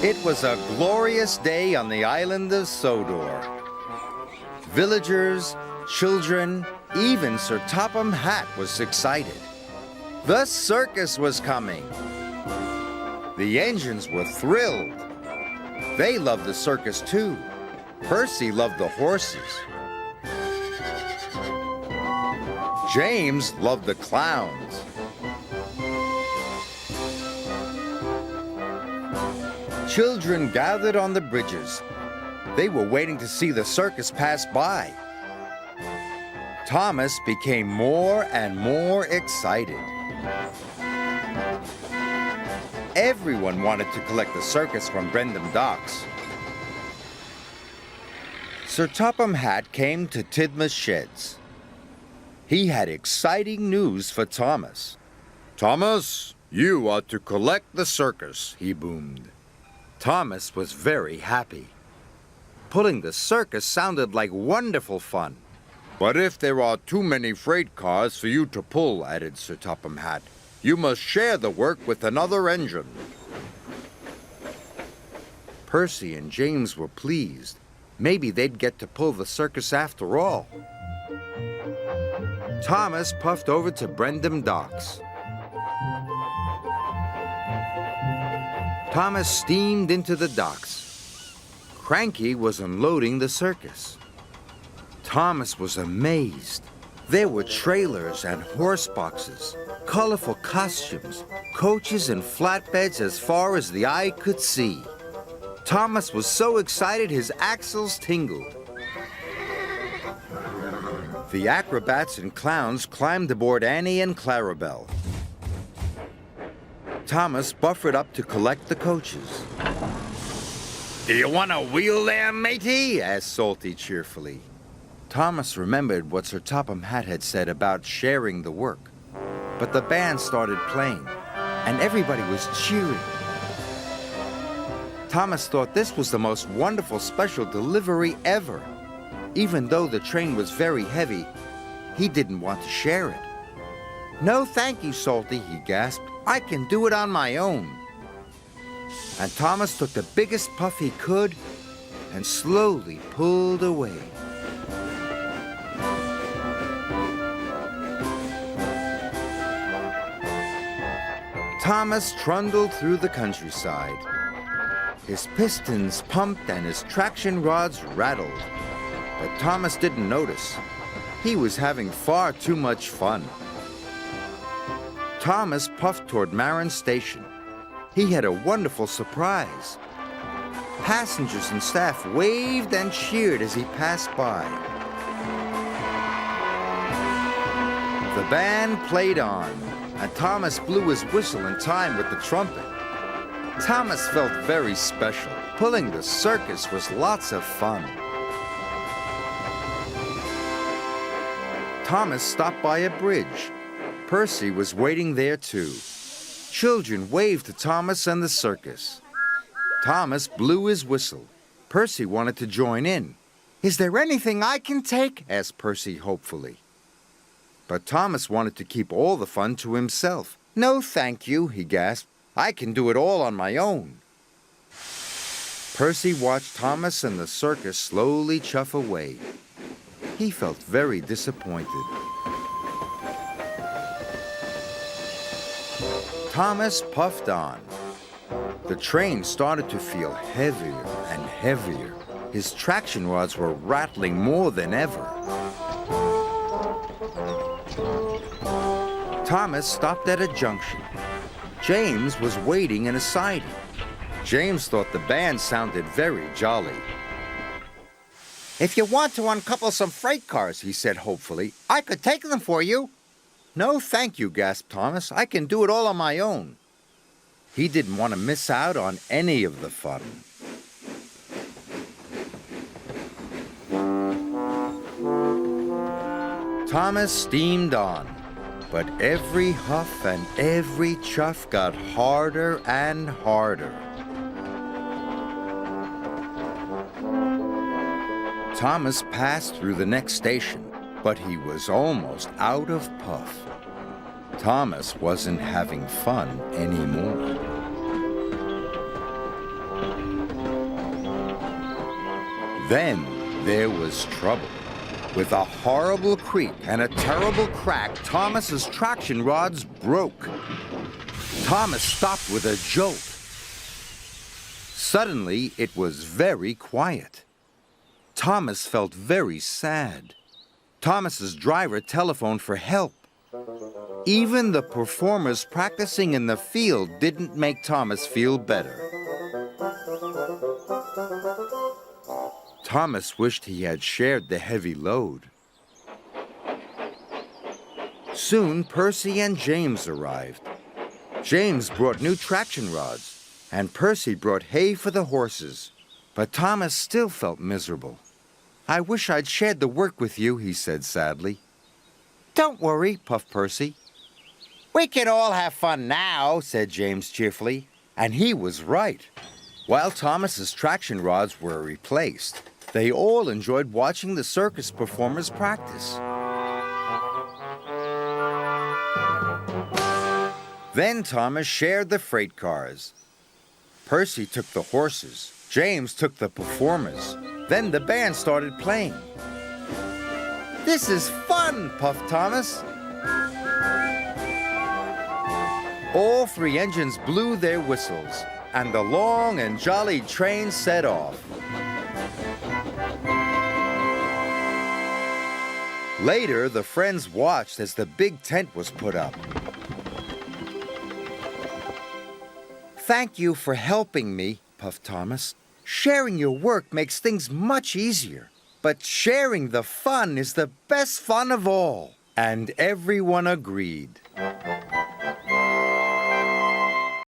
It was a glorious day on the island of Sodor. Villagers, children, even Sir Topham Hatt was excited. The circus was coming. The engines were thrilled. They loved the circus too. Percy loved the horses. James loved the clowns. Children gathered on the bridges. They were waiting to see the circus pass by. Thomas became more and more excited. Everyone wanted to collect the circus from Brendam Docks. Sir Topham Hatt came to Tidmouth Sheds. He had exciting news for Thomas. "Thomas, you are to collect the circus," he boomed. Thomas was very happy. Pulling the circus sounded like wonderful fun. "But if there are too many freight cars for you to pull," added Sir Topham Hatt, "you must share the work with another engine." Percy and James were pleased. Maybe they'd get to pull the circus after all. Thomas puffed over to Brendam Docks. Thomas steamed into the docks. Cranky was unloading the circus. Thomas was amazed. There were trailers and horse boxes, colorful costumes, coaches and flatbeds as far as the eye could see. Thomas was so excited his axles tingled. The acrobats and clowns climbed aboard Annie and Clarabelle. Thomas buffered up to collect the coaches. "Do you want a wheel there, matey?" asked Salty cheerfully. Thomas remembered what Sir Topham Hatt had said about sharing the work. But the band started playing, and everybody was cheering. Thomas thought this was the most wonderful special delivery ever. Even though the train was very heavy, he didn't want to share it. "No, thank you, Salty," he gasped. "I can do it on my own." And Thomas took the biggest puff he could and slowly pulled away. Thomas trundled through the countryside. His pistons pumped and his traction rods rattled. But Thomas didn't notice. He was having far too much fun. Thomas puffed toward Marin Station. He had a wonderful surprise. Passengers and staff waved and cheered as he passed by. The band played on, and Thomas blew his whistle in time with the trumpet. Thomas felt very special. Pulling the circus was lots of fun. Thomas stopped by a bridge. Percy was waiting there too. Children waved to Thomas and the circus. Thomas blew his whistle. Percy wanted to join in. "Is there anything I can take?" asked Percy hopefully. But Thomas wanted to keep all the fun to himself. "No, thank you," he gasped. "I can do it all on my own." Percy watched Thomas and the circus slowly chuff away. He felt very disappointed. Thomas puffed on. The train started to feel heavier and heavier. His traction rods were rattling more than ever. Thomas stopped at a junction. James was waiting in a siding. James thought the band sounded very jolly. "If you want to uncouple some freight cars," he said hopefully, "I could take them for you." "No, thank you," gasped Thomas. "I can do it all on my own." He didn't want to miss out on any of the fun. Thomas steamed on, but every huff and every chuff got harder and harder. Thomas passed through the next station, but he was almost out of puff. Thomas wasn't having fun anymore. Then there was trouble. With a horrible creak and a terrible crack, Thomas's traction rods broke. Thomas stopped with a jolt. Suddenly, it was very quiet. Thomas felt very sad. Thomas's driver telephoned for help. Even the performers practicing in the field didn't make Thomas feel better. Thomas wished he had shared the heavy load. Soon, Percy and James arrived. James brought new traction rods, and Percy brought hay for the horses. But Thomas still felt miserable. "I wish I'd shared the work with you," he said sadly. "Don't worry," puffed Percy. "We can all have fun now," said James cheerfully. And he was right. While Thomas's traction rods were replaced, they all enjoyed watching the circus performers practice. Then Thomas shared the freight cars. Percy took the horses. James took the performers. Then the band started playing. "This is fun," puffed Thomas. All three engines blew their whistles, and the long and jolly train set off. Later, the friends watched as the big tent was put up. "Thank you for helping me," puffed Thomas. "Sharing your work makes things much easier. But sharing the fun is the best fun of all." And everyone agreed.